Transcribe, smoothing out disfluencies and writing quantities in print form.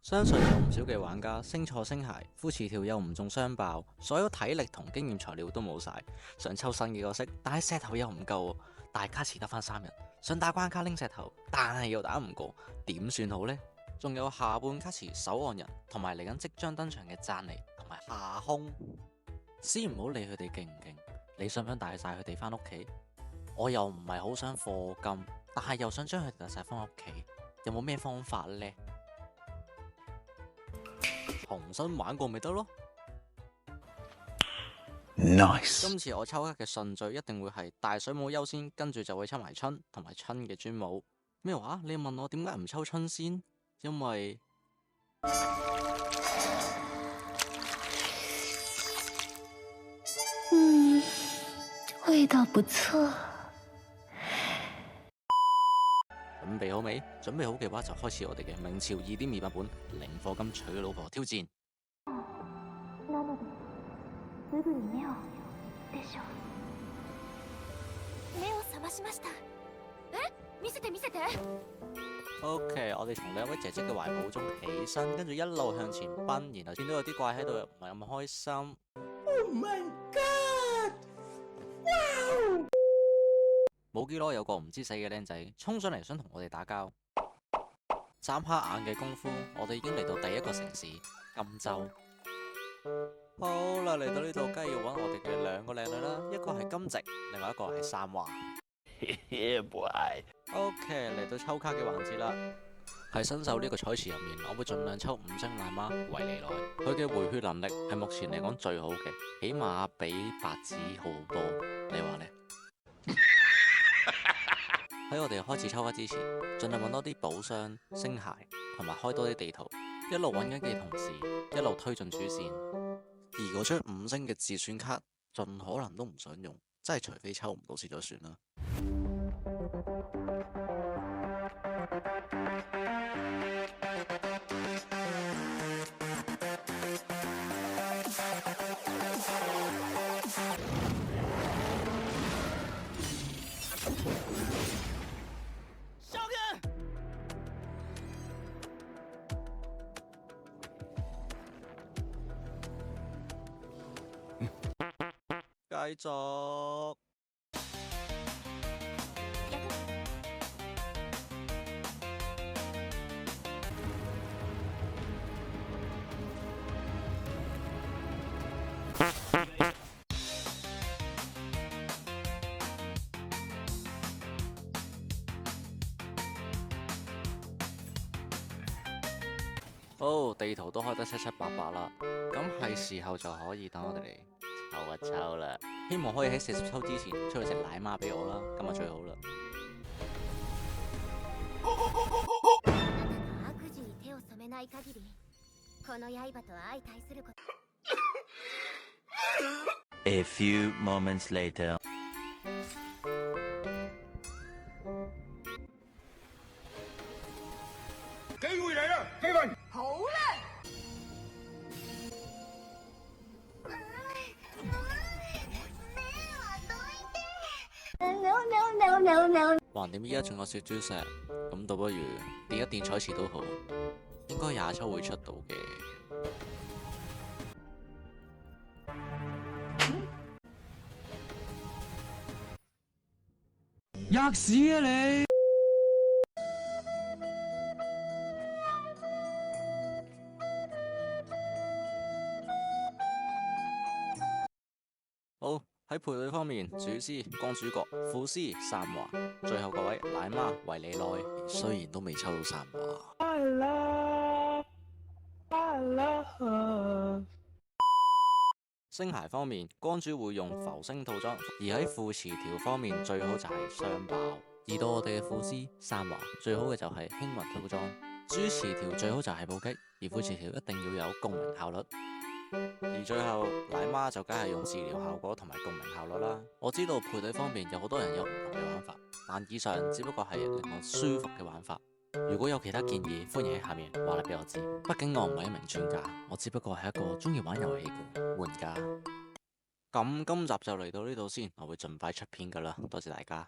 相信有唔少嘅玩家升錯星鞋，副詞條又唔中雙爆，所有體力同經驗材料都冇晒，想抽新嘅角色，但係石頭又唔夠，大卡池得翻3人，想打關卡拎石頭，但係又打唔過，點算好呢？仲有下半卡池守望人，同埋嚟緊即將登場嘅贊尼同埋夏空，先唔好理佢哋勁唔勁，你想唔想帶晒佢哋翻屋企？我又唔係好想課金，但係又想將佢哋帶晒翻屋企，有冇咩方法呢？重新玩過咪得咯。Nice。今次我抽卡嘅順序一定會係大水母優先，跟住就會抽埋春同埋春嘅專武。咩話？你問我點解唔抽春先？因為味道不錯。準備好未？準備好嘅話就開始我哋嘅明朝2.2版本零課金娶老婆挑戰。OK， 我哋從兩位姐姐嘅懷抱中起身，跟住一路向前奔，然後見到有啲怪喺度，唔係咁開心。Oh my god！ 冇幾耐有個唔知死嘅僆仔衝上嚟想同我哋打交，眨下眼嘅功夫，我哋已經嚟到第一個城市金州。好啦，嚟到呢度，梗係要揾我哋嘅2個靚女啦，一個係金夕，另外一個係三華。OK， 嚟到抽卡嘅環節啦。喺新手呢個彩池入面，我會盡量抽5星奶媽維尼來，佢嘅回血能力係目前嚟講最好嘅，起碼比白子好好多。你話呢？喺我哋開始抽卡之前，盡量揾多啲寶箱、星鞋，同埋開多啲地圖，一路揾緊嘅同時，一路推進主線。而嗰張5星嘅自選卡，盡可能都唔想用，真係除非抽唔到先再算啦。繼續。好，地圖都開得七七八八啦，咁係時候就可以等我哋嚟抽一抽啦。希望可以喺40抽之前出去食奶媽俾我啦，咁啊最好啦。A few moments later。機會嚟啦，飛雲！好啦。橫掂依家仲有小豬石，咁倒不如墊一墊彩池都好，應該20抽會出到嘅。吔屎啊你！好，喺配對方面，主師、光主角、副師、三華，最後嗰位奶媽維尼內，雖然都未抽到三華。星鞋方面，光主會用浮星套裝，而喺副詞條方面最好就係雙爆。而到我哋嘅副師三華，最好嘅就係輕雲套裝。主詞條最好就係暴擊，而副詞條一定要有共鳴效率。而最後奶媽就梗係用治療效果同埋共鳴效率啦。我知道配對方面有好多人有唔同嘅玩法，但以上只不過係令我舒服嘅玩法。如果有其他建議，歡迎喺下面話嚟俾我知。畢竟我唔係一名專家，我只不過係一個中意玩遊戲嘅玩家。咁今集就嚟到呢度先，我會盡快出片噶啦，多謝大家。